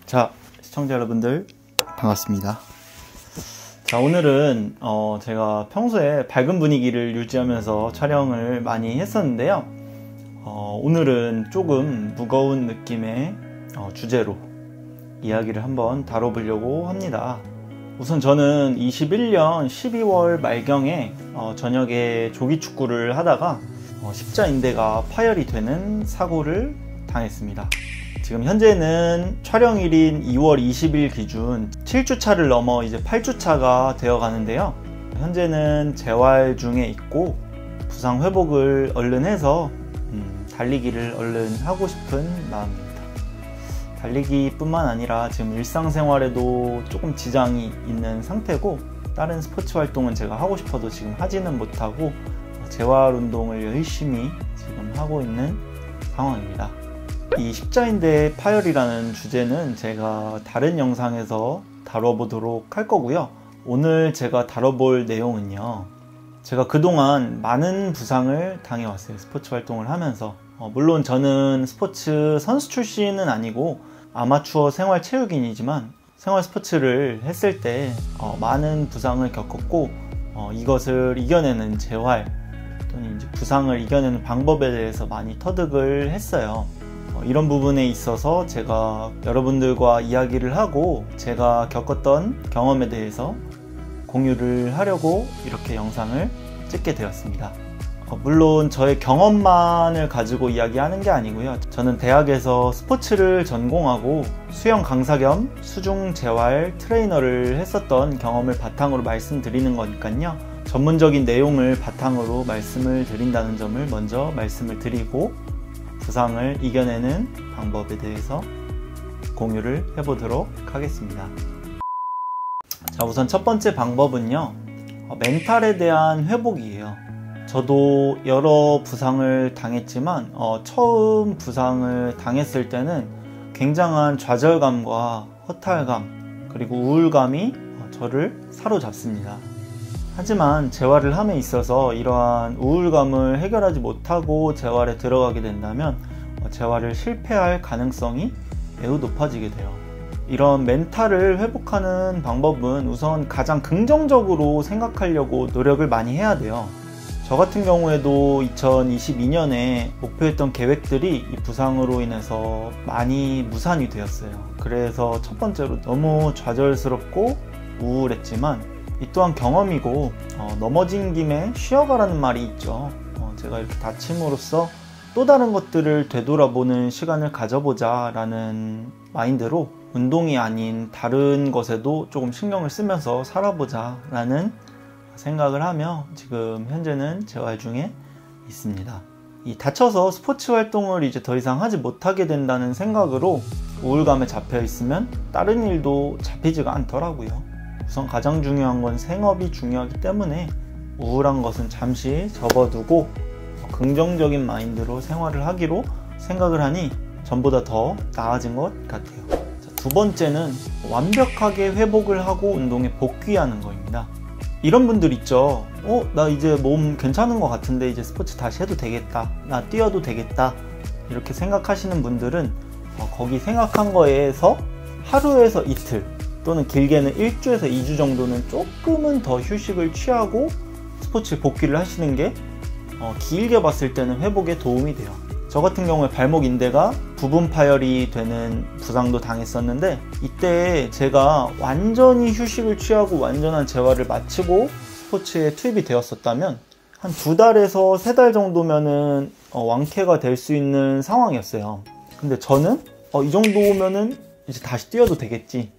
자, 시청자 여러분들 반갑습니다. 자, 오늘은 제가 평소에 밝은 분위기를 유지하면서 촬영을 많이 했었는데요. 오늘은 조금 무거운 느낌의 주제로 이야기를 한번 다뤄보려고 합니다. 우선 저는 21년 12월 말경에 저녁에 조기축구를 하다가 십자인대가 파열이 되는 사고를 당했습니다. 지금 현재는 촬영일인 2월 20일 기준 7주차를 넘어 이제 8주차가 되어 가는데요. 현재는 재활 중에 있고 부상 회복을 얼른 해서 달리기를 얼른 하고 싶은 마음입니다. 달리기뿐만 아니라 지금 일상생활에도 조금 지장이 있는 상태고, 다른 스포츠 활동은 제가 하고 싶어도 지금 하지는 못하고 재활 운동을 열심히 지금 하고 있는 상황입니다. 이 십자인대 파열이라는 주제는 제가 다른 영상에서 다뤄보도록 할 거고요. 오늘 제가 다뤄볼 내용은요, 제가 그동안 많은 부상을 당해왔어요. 스포츠 활동을 하면서. 물론 저는 스포츠 선수 출신은 아니고 아마추어 생활체육인이지만 생활 스포츠를 했을 때 많은 부상을 겪었고, 이것을 이겨내는 재활 또는 이제 부상을 이겨내는 방법에 대해서 많이 터득을 했어요. 이런 부분에 있어서 제가 여러분들과 이야기를 하고 제가 겪었던 경험에 대해서 공유를 하려고 이렇게 영상을 찍게 되었습니다. 물론 저의 경험만을 가지고 이야기하는 게 아니고요. 저는 대학에서 스포츠를 전공하고 수영 강사 겸 수중 재활 트레이너를 했었던 경험을 바탕으로 말씀드리는 거니까요. 전문적인 내용을 바탕으로 말씀을 드린다는 점을 먼저 말씀을 드리고, 부상을 이겨내는 방법에 대해서 공유를 해보도록 하겠습니다. 자, 우선 첫 번째 방법은요, 멘탈에 대한 회복이에요. 저도 여러 부상을 당했지만 처음 부상을 당했을 때는 굉장한 좌절감과 허탈감 그리고 우울감이 저를 사로잡습니다. 하지만 재활을 함에 있어서 이러한 우울감을 해결하지 못하고 재활에 들어가게 된다면 재활을 실패할 가능성이 매우 높아지게 돼요. 이런 멘탈을 회복하는 방법은 우선 가장 긍정적으로 생각하려고 노력을 많이 해야 돼요. 저 같은 경우에도 2022년에 목표했던 계획들이 이 부상으로 인해서 많이 무산이 되었어요. 그래서 첫 번째로 너무 좌절스럽고 우울했지만, 이 또한 경험이고 넘어진 김에 쉬어가라는 말이 있죠. 제가 이렇게 다침으로써 또 다른 것들을 되돌아보는 시간을 가져보자 라는 마인드로 운동이 아닌 다른 것에도 조금 신경을 쓰면서 살아보자 라는 생각을 하며 지금 현재는 재활 중에 있습니다. 이 다쳐서 스포츠 활동을 이제 더 이상 하지 못하게 된다는 생각으로 우울감에 잡혀 있으면 다른 일도 잡히지가 않더라고요. 우선 가장 중요한 건 생업이 중요하기 때문에 우울한 것은 잠시 접어두고 긍정적인 마인드로 생활을 하기로 생각을 하니 전보다 더 나아진 것 같아요. 자, 두 번째는 완벽하게 회복을 하고 운동에 복귀하는 거입니다. 이런 분들 있죠. 나 이제 몸 괜찮은 것 같은데 이제 스포츠 다시 해도 되겠다, 나 뛰어도 되겠다, 이렇게 생각하시는 분들은 거기 생각한 거에서 하루에서 이틀 또는 길게는 1주에서 2주 정도는 조금은 더 휴식을 취하고 스포츠 복귀를 하시는 게 길게 봤을 때는 회복에 도움이 돼요. 저 같은 경우에 발목 인대가 부분 파열이 되는 부상도 당했었는데, 이때 제가 완전히 휴식을 취하고 완전한 재활을 마치고 스포츠에 투입이 되었었다면 한 2달에서 3달 정도면은 완쾌가 될 수 있는 상황이었어요. 근데 저는 이 정도면은 이제 다시 뛰어도 되겠지,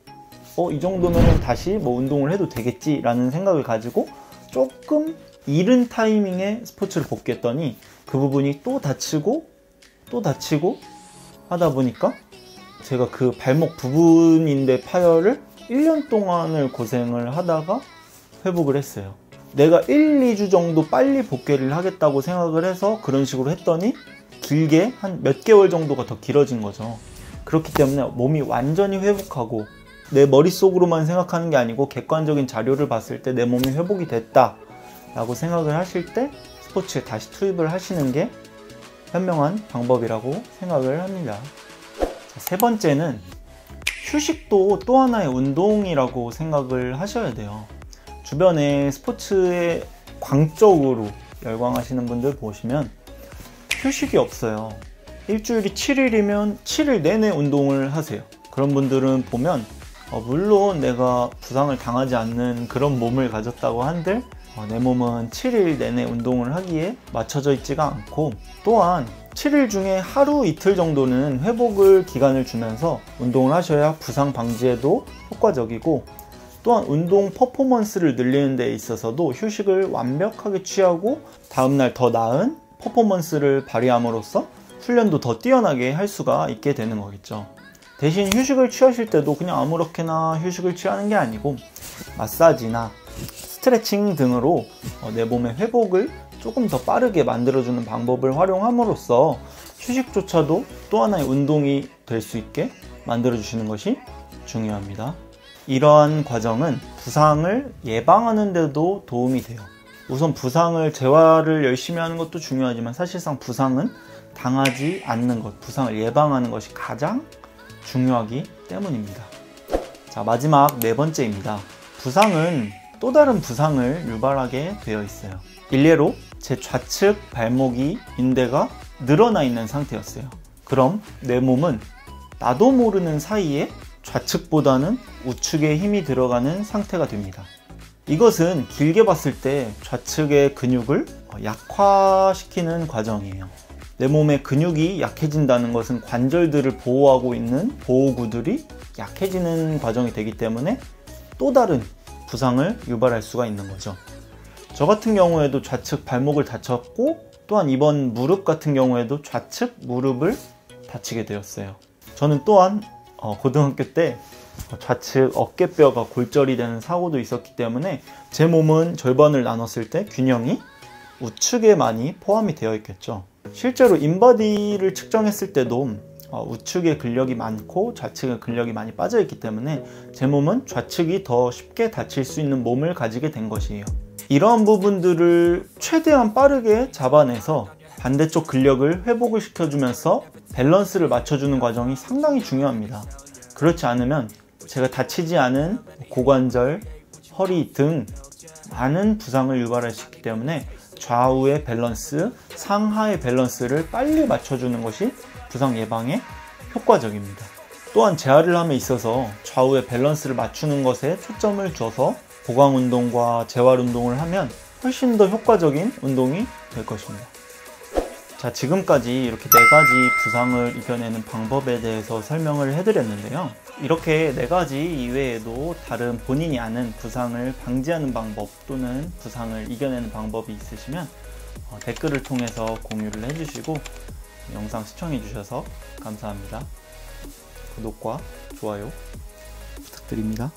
이 정도면 다시 운동을 해도 되겠지 라는 생각을 가지고 조금 이른 타이밍에 스포츠를 복귀했더니 그 부분이 또 다치고 하다 보니까 제가 그 발목 부분인데 파열을 1년 동안을 고생을 하다가 회복을 했어요. 내가 1, 2주 정도 빨리 복귀를 하겠다고 생각을 해서 그런 식으로 했더니 길게 한 몇 개월 정도가 더 길어진 거죠. 그렇기 때문에 몸이 완전히 회복하고 내 머릿속으로만 생각하는 게 아니고 객관적인 자료를 봤을 때 내 몸이 회복이 됐다 라고 생각을 하실 때 스포츠에 다시 투입을 하시는 게 현명한 방법이라고 생각을 합니다. 자, 세 번째는 휴식도 또 하나의 운동이라고 생각을 하셔야 돼요. 주변에 스포츠에 광적으로 열광하시는 분들 보시면 휴식이 없어요. 일주일이 7일이면 7일 내내 운동을 하세요. 그런 분들은 보면 물론 내가 부상을 당하지 않는 그런 몸을 가졌다고 한들 내 몸은 7일 내내 운동을 하기에 맞춰져 있지가 않고, 또한 7일 중에 하루 이틀 정도는 회복을 기간을 주면서 운동을 하셔야 부상 방지에도 효과적이고, 또한 운동 퍼포먼스를 늘리는 데 있어서도 휴식을 완벽하게 취하고 다음날 더 나은 퍼포먼스를 발휘함으로써 훈련도 더 뛰어나게 할 수가 있게 되는 거겠죠. 대신 휴식을 취하실 때도 그냥 아무렇게나 휴식을 취하는 게 아니고 마사지나 스트레칭 등으로 내 몸의 회복을 조금 더 빠르게 만들어주는 방법을 활용함으로써 휴식조차도 또 하나의 운동이 될 수 있게 만들어주시는 것이 중요합니다. 이러한 과정은 부상을 예방하는 데도 도움이 돼요. 우선 부상을 재활을 열심히 하는 것도 중요하지만 사실상 부상은 당하지 않는 것, 부상을 예방하는 것이 가장 중요하기 때문입니다. 자, 마지막 네 번째입니다. 부상은 또 다른 부상을 유발하게 되어 있어요. 일례로 제 좌측 발목이 인대가 늘어나 있는 상태였어요. 그럼 내 몸은 나도 모르는 사이에 좌측보다는 우측에 힘이 들어가는 상태가 됩니다. 이것은 길게 봤을 때 좌측의 근육을 약화시키는 과정이에요. 내 몸의 근육이 약해진다는 것은 관절들을 보호하고 있는 보호구들이 약해지는 과정이 되기 때문에 또 다른 부상을 유발할 수가 있는 거죠. 저 같은 경우에도 좌측 발목을 다쳤고, 또한 이번 무릎 같은 경우에도 좌측 무릎을 다치게 되었어요. 저는 또한 고등학교 때 좌측 어깨뼈가 골절이 되는 사고도 있었기 때문에 제 몸은 절반을 나눴을 때 균형이 우측에 많이 포함이 되어 있겠죠. 실제로 인바디를 측정했을 때도 우측에 근력이 많고 좌측에 근력이 많이 빠져 있기 때문에 제 몸은 좌측이 더 쉽게 다칠 수 있는 몸을 가지게 된 것이에요. 이러한 부분들을 최대한 빠르게 잡아내서 반대쪽 근력을 회복을 시켜주면서 밸런스를 맞춰주는 과정이 상당히 중요합니다. 그렇지 않으면 제가 다치지 않은 고관절, 허리 등 많은 부상을 유발할 수 있기 때문에 좌우의 밸런스, 상하의 밸런스를 빨리 맞춰주는 것이 부상 예방에 효과적입니다. 또한 재활을 함에 있어서 좌우의 밸런스를 맞추는 것에 초점을 둬서 보강 운동과 재활 운동을 하면 훨씬 더 효과적인 운동이 될 것입니다. 자, 지금까지 이렇게 4가지 부상을 이겨내는 방법에 대해서 설명을 해드렸는데요. 이렇게 4가지 이외에도 다른 본인이 아는 부상을 방지하는 방법 또는 부상을 이겨내는 방법이 있으시면 댓글을 통해서 공유를 해주시고 영상 시청해 주셔서 감사합니다. 구독과 좋아요 부탁드립니다.